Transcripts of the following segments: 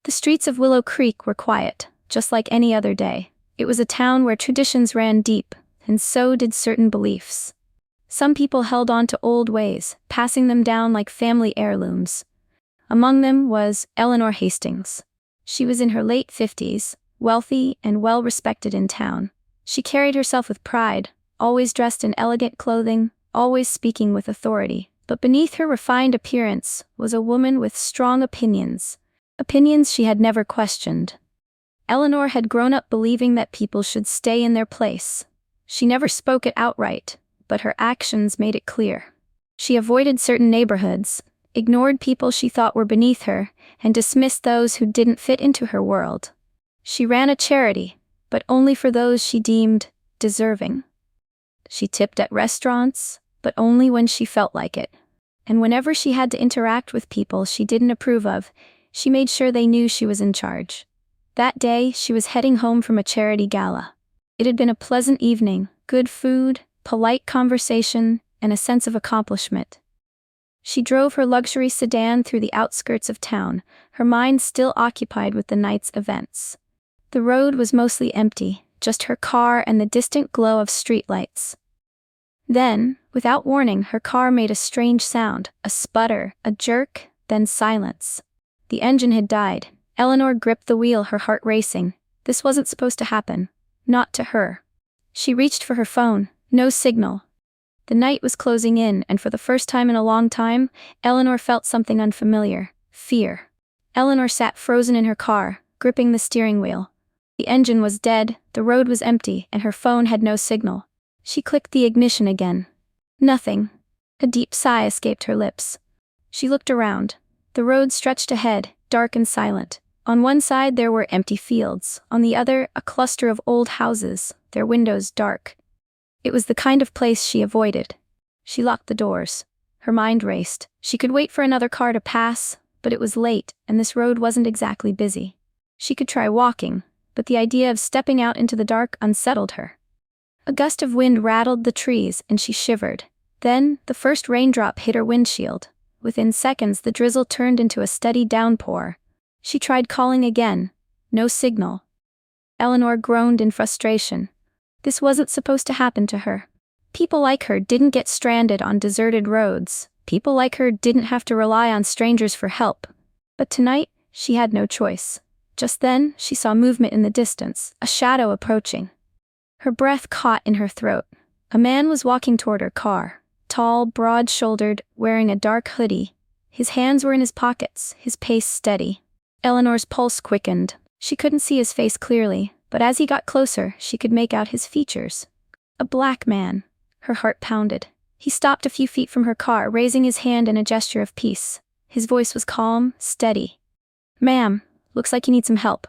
The streets of Willow Creek were quiet, just like any other day. It was a town where traditions ran deep, and so did certain beliefs. Some people held on to old ways, passing them down like family heirlooms. Among them was Eleanor Hastings. She was in her late 50s, wealthy and well-respected in town. She carried herself with pride, always dressed in elegant clothing, always speaking with authority. But beneath her refined appearance was a woman with strong opinions she had never questioned. Eleanor had grown up believing that people should stay in their place. She never spoke it outright, but her actions made it clear. She avoided certain neighborhoods, ignored people she thought were beneath her, and dismissed those who didn't fit into her world. She ran a charity, but only for those she deemed deserving. She tipped at restaurants, but only when she felt like it. And whenever she had to interact with people she didn't approve of, she made sure they knew she was in charge. That day, she was heading home from a charity gala. It had been a pleasant evening, good food, polite conversation, and a sense of accomplishment. She drove her luxury sedan through the outskirts of town, her mind still occupied with the night's events. The road was mostly empty, just her car and the distant glow of streetlights. Then, without warning, her car made a strange sound, a sputter, a jerk, then silence. The engine had died. Eleanor gripped the wheel, her heart racing. This wasn't supposed to happen. Not to her. She reached for her phone. No signal. The night was closing in, and for the first time in a long time, Eleanor felt something unfamiliar. Fear. Eleanor sat frozen in her car, gripping the steering wheel. The engine was dead, the road was empty, and her phone had no signal. She clicked the ignition again. Nothing. A deep sigh escaped her lips. She looked around. The road stretched ahead, dark and silent. On one side there were empty fields, on the other a cluster of old houses, their windows dark. It was the kind of place she avoided. She locked the doors. Her mind raced. She could wait for another car to pass, but it was late, and this road wasn't exactly busy. She could try walking, but the idea of stepping out into the dark unsettled her. A gust of wind rattled the trees, and she shivered. Then, the first raindrop hit her windshield. Within seconds the drizzle turned into a steady downpour. She tried calling again. No signal. Eleanor groaned in frustration. This wasn't supposed to happen to her. People like her didn't get stranded on deserted roads. People like her didn't have to rely on strangers for help. But tonight, she had no choice. Just then, she saw movement in the distance, a shadow approaching. Her breath caught in her throat. A man was walking toward her car. Tall, broad-shouldered, wearing a dark hoodie. His hands were in his pockets, his pace steady. Eleanor's pulse quickened. She couldn't see his face clearly, but as he got closer, she could make out his features. A black man. Her heart pounded. He stopped a few feet from her car, raising his hand in a gesture of peace. His voice was calm, steady. "Ma'am, looks like you need some help."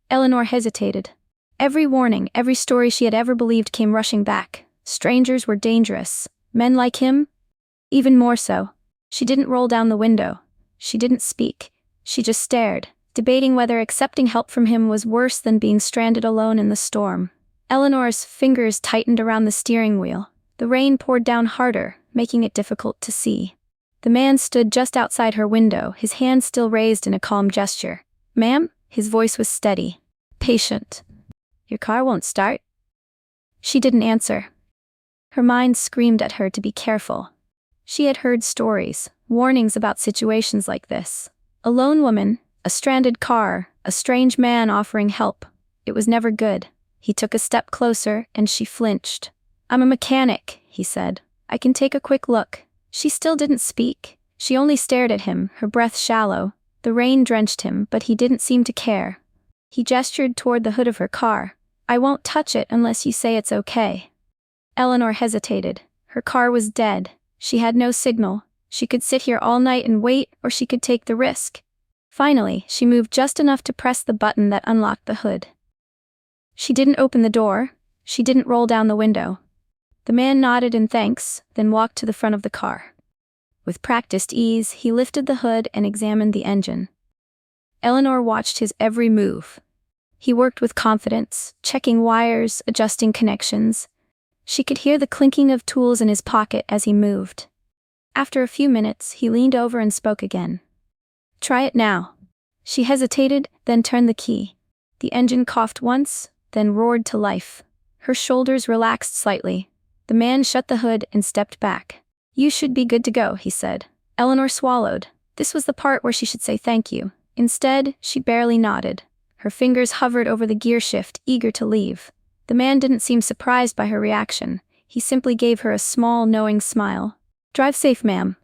Eleanor hesitated. Every warning, every story she had ever believed came rushing back. Strangers were dangerous. Men like him? Even more so. She didn't roll down the window. She didn't speak. She just stared, debating whether accepting help from him was worse than being stranded alone in the storm. Eleanor's fingers tightened around the steering wheel. The rain poured down harder, making it difficult to see. The man stood just outside her window, his hand still raised in a calm gesture. "Ma'am?" His voice was steady. Patient. "Your car won't start?" She didn't answer. Her mind screamed at her to be careful. She had heard stories, warnings about situations like this. A lone woman, a stranded car, a strange man offering help. It was never good. He took a step closer, and she flinched. "I'm a mechanic," he said. "I can take a quick look." She still didn't speak. She only stared at him, her breath shallow. The rain drenched him, but he didn't seem to care. He gestured toward the hood of her car. "I won't touch it unless you say it's okay." Eleanor hesitated. Her car was dead. She had no signal. She could sit here all night and wait, or she could take the risk. Finally, she moved just enough to press the button that unlocked the hood. She didn't open the door. She didn't roll down the window. The man nodded in thanks, then walked to the front of the car. With practiced ease, he lifted the hood and examined the engine. Eleanor watched his every move. He worked with confidence, checking wires, adjusting connections. She could hear the clinking of tools in his pocket as he moved. After a few minutes, he leaned over and spoke again. "Try it now." She hesitated, then turned the key. The engine coughed once, then roared to life. Her shoulders relaxed slightly. The man shut the hood and stepped back. "You should be good to go," he said. Eleanor swallowed. This was the part where she should say thank you. Instead, she barely nodded. Her fingers hovered over the gear shift, eager to leave. The man didn't seem surprised by her reaction. He simply gave her a small, knowing smile. "Drive safe, ma'am."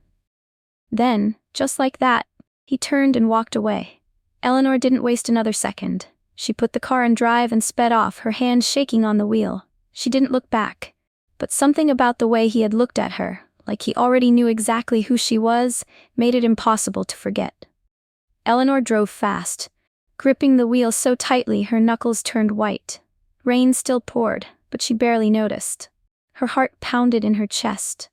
Then, just like that, he turned and walked away. Eleanor didn't waste another second. She put the car in drive and sped off, her hands shaking on the wheel. She didn't look back. But something about the way he had looked at her, like he already knew exactly who she was, made it impossible to forget. Eleanor drove fast, gripping the wheel so tightly her knuckles turned white. Rain still poured, but she barely noticed. Her heart pounded in her chest.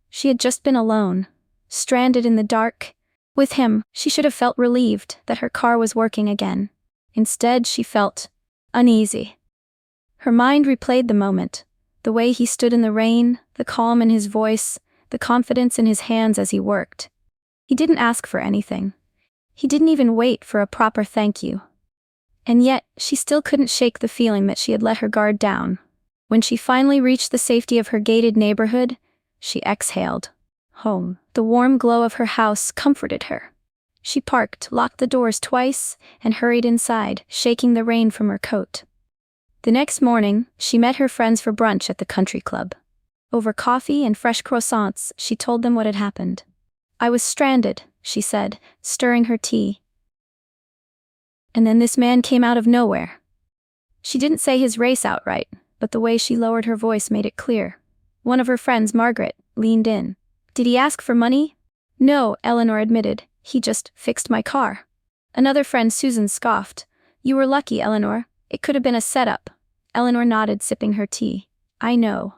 She had just been alone, stranded in the dark. With him, she should have felt relieved that her car was working again. Instead, she felt uneasy. Her mind replayed the moment, the way he stood in the rain, the calm in his voice, the confidence in his hands as he worked. He didn't ask for anything. He didn't even wait for a proper thank you. And yet, she still couldn't shake the feeling that she had let her guard down. When she finally reached the safety of her gated neighborhood, she exhaled. Home. The warm glow of her house comforted her. She parked, locked the doors twice, and hurried inside, shaking the rain from her coat. The next morning, she met her friends for brunch at the country club. Over coffee and fresh croissants, she told them what had happened. "I was stranded," she said, stirring her tea. "And then this man came out of nowhere." She didn't say his race outright, but the way she lowered her voice made it clear. One of her friends, Margaret, leaned in. "Did he ask for money?" "No," Eleanor admitted. "He just fixed my car." Another friend, Susan, scoffed. "You were lucky, Eleanor. It could have been a setup." Eleanor nodded, sipping her tea. "I know."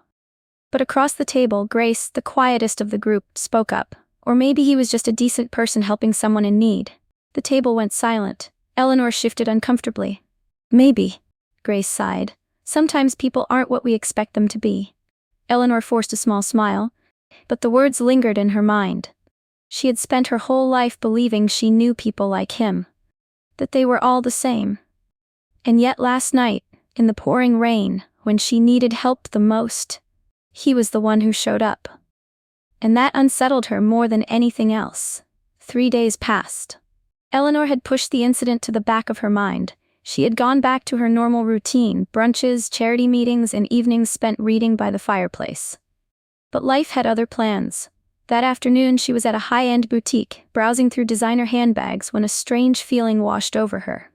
But across the table, Grace, the quietest of the group, spoke up. Or maybe he was just a decent person helping someone in need. The table went silent. Eleanor shifted uncomfortably. "Maybe," Grace sighed. "Sometimes people aren't what we expect them to be." Eleanor forced a small smile, but the words lingered in her mind. She had spent her whole life believing she knew people like him, that they were all the same. And yet last night, in the pouring rain, when she needed help the most, he was the one who showed up. And that unsettled her more than anything else. 3 days passed. Eleanor had pushed the incident to the back of her mind. She had gone back to her normal routine, brunches, charity meetings, and evenings spent reading by the fireplace. But life had other plans. That afternoon she was at a high-end boutique, browsing through designer handbags when a strange feeling washed over her.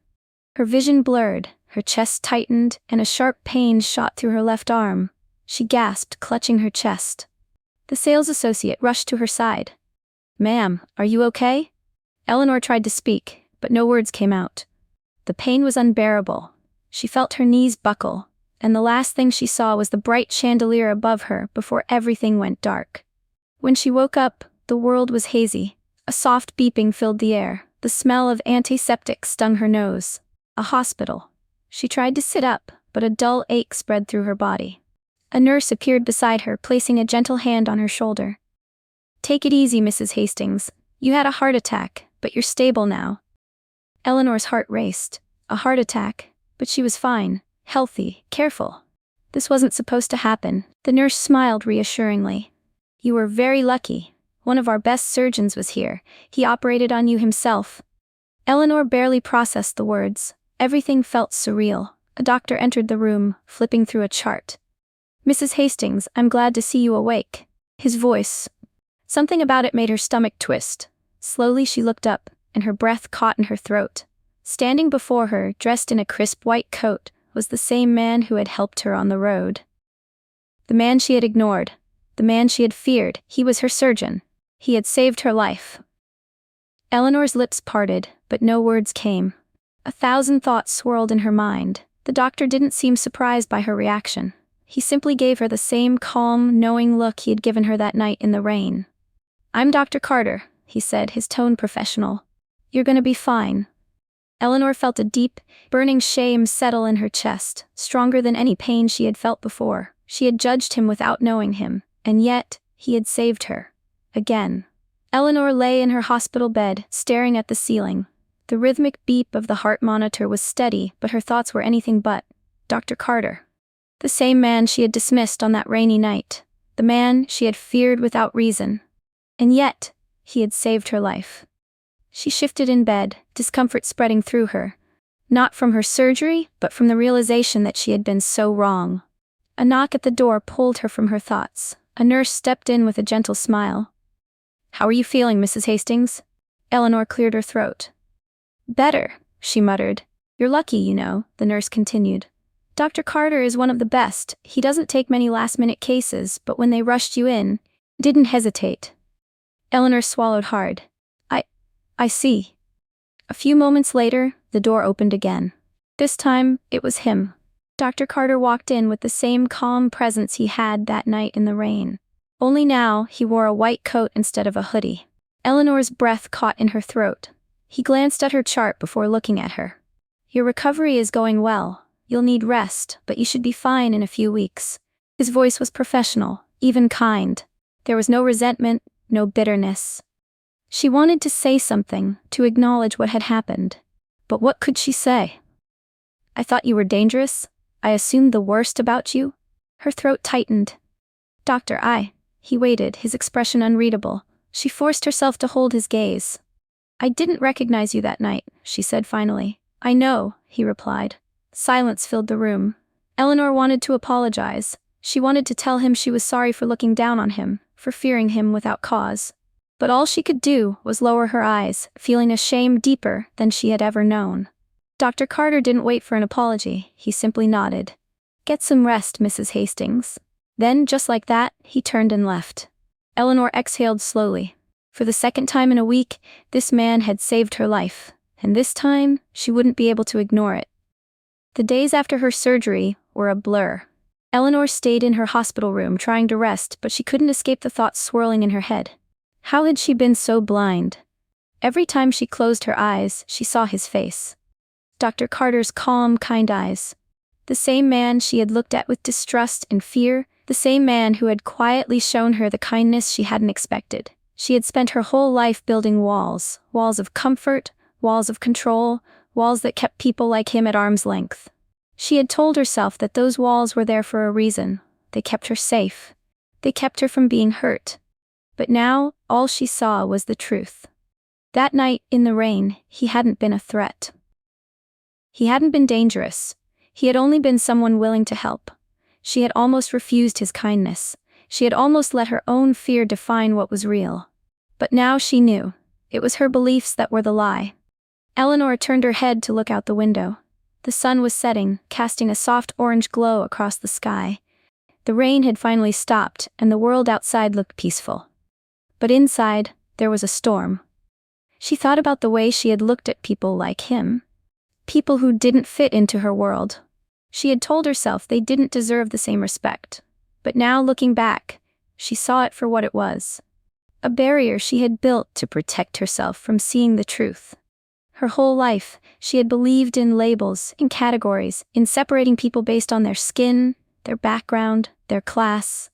Her vision blurred, her chest tightened, and a sharp pain shot through her left arm. She gasped, clutching her chest. The sales associate rushed to her side. "Ma'am, are you okay?" Eleanor tried to speak, but no words came out. The pain was unbearable. She felt her knees buckle, and the last thing she saw was the bright chandelier above her before everything went dark. When she woke up, the world was hazy. A soft beeping filled the air. The smell of antiseptic stung her nose. A hospital. She tried to sit up, but a dull ache spread through her body. A nurse appeared beside her, placing a gentle hand on her shoulder. "Take it easy, Mrs. Hastings. You had a heart attack, but you're stable now." Eleanor's heart raced. A heart attack, but she was fine, healthy, careful. This wasn't supposed to happen. The nurse smiled reassuringly. "You were very lucky. One of our best surgeons was here. He operated on you himself." Eleanor barely processed the words. Everything felt surreal. A doctor entered the room, flipping through a chart. "Mrs. Hastings, I'm glad to see you awake." His voice. Something about it made her stomach twist. Slowly she looked up, and her breath caught in her throat. Standing before her, dressed in a crisp white coat, was the same man who had helped her on the road. The man she had ignored. The man she had feared. He was her surgeon. He had saved her life. Eleanor's lips parted, but no words came. 1,000 thoughts swirled in her mind. The doctor didn't seem surprised by her reaction. He simply gave her the same calm, knowing look he had given her that night in the rain. "I'm Dr. Carter," he said, his tone professional. "You're gonna be fine." Eleanor felt a deep, burning shame settle in her chest, stronger than any pain she had felt before. She had judged him without knowing him, and yet, he had saved her. Again. Eleanor lay in her hospital bed, staring at the ceiling. The rhythmic beep of the heart monitor was steady, but her thoughts were anything but. Dr. Carter. The same man she had dismissed on that rainy night. The man she had feared without reason. And yet, he had saved her life. She shifted in bed, discomfort spreading through her. Not from her surgery, but from the realization that she had been so wrong. A knock at the door pulled her from her thoughts. A nurse stepped in with a gentle smile. "How are you feeling, Mrs. Hastings?" Eleanor cleared her throat. "Better," she muttered. "You're lucky, you know," the nurse continued. "Dr. Carter is one of the best. He doesn't take many last-minute cases, but when they rushed you in, didn't hesitate." Eleanor swallowed hard. I see." A few moments later, the door opened again. This time, it was him. Dr. Carter walked in with the same calm presence he had that night in the rain. Only now, he wore a white coat instead of a hoodie. Eleanor's breath caught in her throat. He glanced at her chart before looking at her. "Your recovery is going well. You'll need rest, but you should be fine in a few weeks." His voice was professional, even kind. There was no resentment, no bitterness. She wanted to say something, to acknowledge what had happened. But what could she say? "I thought you were dangerous. I assumed the worst about you." Her throat tightened. "Doctor, He waited, his expression unreadable. She forced herself to hold his gaze. "I didn't recognize you that night," she said finally. "I know," he replied. Silence filled the room. Eleanor wanted to apologize. She wanted to tell him she was sorry for looking down on him, for fearing him without cause. But all she could do was lower her eyes, feeling a shame deeper than she had ever known. Dr. Carter didn't wait for an apology, he simply nodded. "Get some rest, Mrs. Hastings." Then, just like that, he turned and left. Eleanor exhaled slowly. For the second time in a week, this man had saved her life, and this time, she wouldn't be able to ignore it. The days after her surgery were a blur. Eleanor stayed in her hospital room trying to rest, but she couldn't escape the thoughts swirling in her head. How had she been so blind? Every time she closed her eyes, she saw his face. Dr. Carter's calm, kind eyes. The same man she had looked at with distrust and fear, the same man who had quietly shown her the kindness she hadn't expected. She had spent her whole life building walls of comfort, walls of control, walls that kept people like him at arm's length. She had told herself that those walls were there for a reason. They kept her safe. They kept her from being hurt. But now, all she saw was the truth. That night, in the rain, he hadn't been a threat. He hadn't been dangerous. He had only been someone willing to help. She had almost refused his kindness. She had almost let her own fear define what was real. But now she knew. It was her beliefs that were the lie. Eleanor turned her head to look out the window. The sun was setting, casting a soft orange glow across the sky. The rain had finally stopped, and the world outside looked peaceful. But inside, there was a storm. She thought about the way she had looked at people like him. People who didn't fit into her world. She had told herself they didn't deserve the same respect. But now, looking back, she saw it for what it was. A barrier she had built to protect herself from seeing the truth. Her whole life, she had believed in labels, in categories, in separating people based on their skin, their background, their class.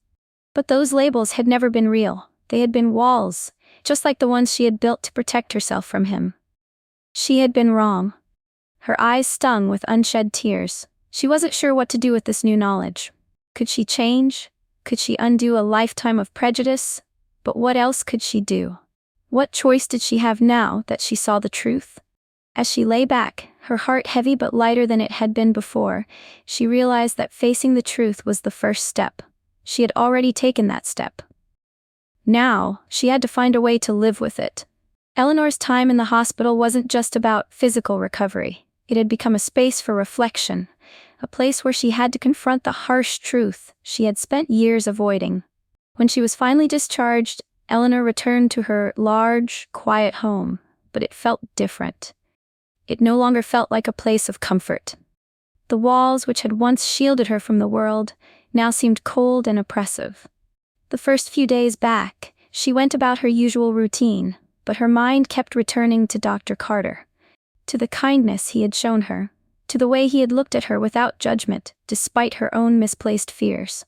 But those labels had never been real. They had been walls, just like the ones she had built to protect herself from him. She had been wrong. Her eyes stung with unshed tears. She wasn't sure what to do with this new knowledge. Could she change? Could she undo a lifetime of prejudice? But what else could she do? What choice did she have now that she saw the truth? As she lay back, her heart heavy but lighter than it had been before, she realized that facing the truth was the first step. She had already taken that step. Now, she had to find a way to live with it. Eleanor's time in the hospital wasn't just about physical recovery. It had become a space for reflection, a place where she had to confront the harsh truth she had spent years avoiding. When she was finally discharged, Eleanor returned to her large, quiet home, but it felt different. It no longer felt like a place of comfort. The walls, which had once shielded her from the world, now seemed cold and oppressive. The first few days back, she went about her usual routine, but her mind kept returning to Dr. Carter, to the kindness he had shown her, to the way he had looked at her without judgment, despite her own misplaced fears.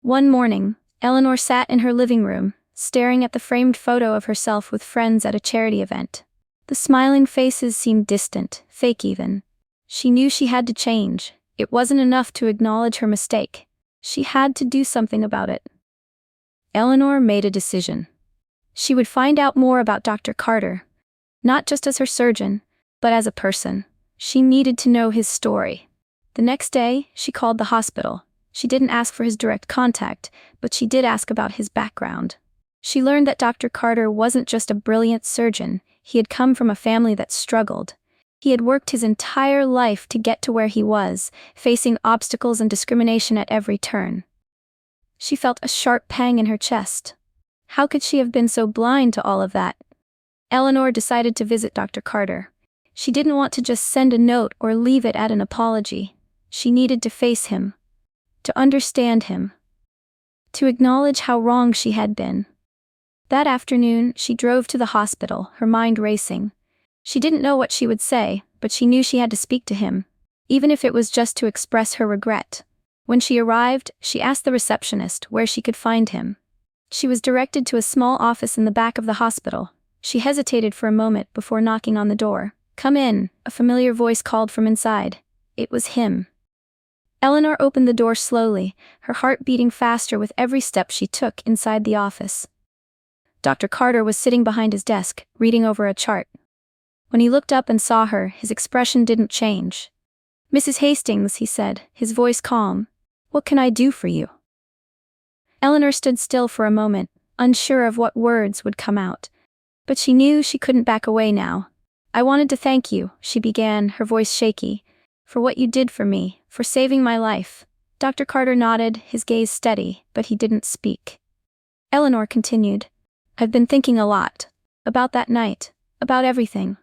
One morning, Eleanor sat in her living room, staring at the framed photo of herself with friends at a charity event. The smiling faces seemed distant, fake even. She knew she had to change. It wasn't enough to acknowledge her mistake. She had to do something about it. Eleanor made a decision. She would find out more about Dr. Carter, not just as her surgeon, but as a person. She needed to know his story. The next day, she called the hospital. She didn't ask for his direct contact, but she did ask about his background. She learned that Dr. Carter wasn't just a brilliant surgeon. He had come from a family that struggled. He had worked his entire life to get to where he was, facing obstacles and discrimination at every turn. She felt a sharp pang in her chest. How could she have been so blind to all of that? Eleanor decided to visit Dr. Carter. She didn't want to just send a note or leave it at an apology. She needed to face him, to understand him, to acknowledge how wrong she had been. That afternoon, she drove to the hospital, her mind racing. She didn't know what she would say, but she knew she had to speak to him, even if it was just to express her regret. When she arrived, she asked the receptionist where she could find him. She was directed to a small office in the back of the hospital. She hesitated for a moment before knocking on the door. "Come in," a familiar voice called from inside. It was him. Eleanor opened the door slowly, her heart beating faster with every step she took inside the office. Dr. Carter was sitting behind his desk, reading over a chart. When he looked up and saw her, his expression didn't change. "Mrs. Hastings," he said, his voice calm. "What can I do for you?" Eleanor stood still for a moment, unsure of what words would come out. But she knew she couldn't back away now. "I wanted to thank you," she began, her voice shaky, "for what you did for me, for saving my life." Dr. Carter nodded, his gaze steady, but he didn't speak. Eleanor continued, "I've been thinking a lot. About that night. About everything."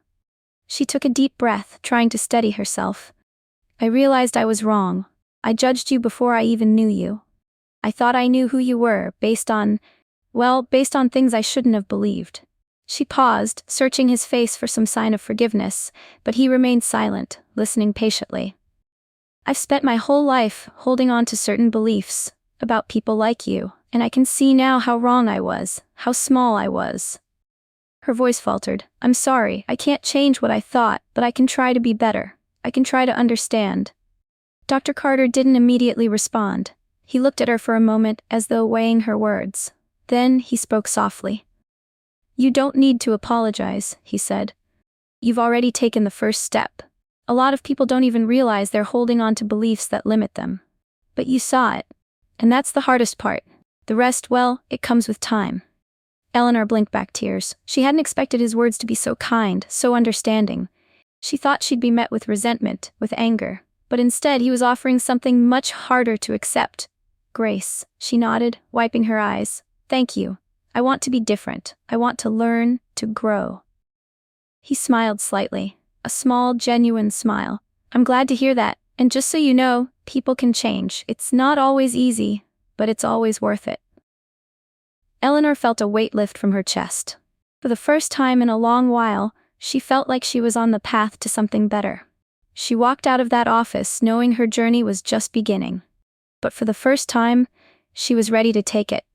She took a deep breath, trying to steady herself. "I realized I was wrong. I judged you before I even knew you. I thought I knew who you were, based on things I shouldn't have believed." She paused, searching his face for some sign of forgiveness, but he remained silent, listening patiently. "I've spent my whole life holding on to certain beliefs about people like you, and I can see now how wrong I was, how small I was." Her voice faltered. "I'm sorry, I can't change what I thought, but I can try to be better. I can try to understand." Dr. Carter didn't immediately respond. He looked at her for a moment as though weighing her words. Then he spoke softly. "You don't need to apologize," he said. "You've already taken the first step. A lot of people don't even realize they're holding on to beliefs that limit them. But you saw it. And that's the hardest part. The rest, well, it comes with time." Eleanor blinked back tears. She hadn't expected his words to be so kind, so understanding. She thought she'd be met with resentment, with anger. But instead he was offering something much harder to accept. "Grace," she nodded, wiping her eyes. "Thank you. I want to be different. I want to learn, to grow." He smiled slightly, a small, genuine smile. "I'm glad to hear that, and just so you know, people can change. It's not always easy, but it's always worth it." Eleanor felt a weight lift from her chest. For the first time in a long while, she felt like she was on the path to something better. She walked out of that office knowing her journey was just beginning. But for the first time, she was ready to take it.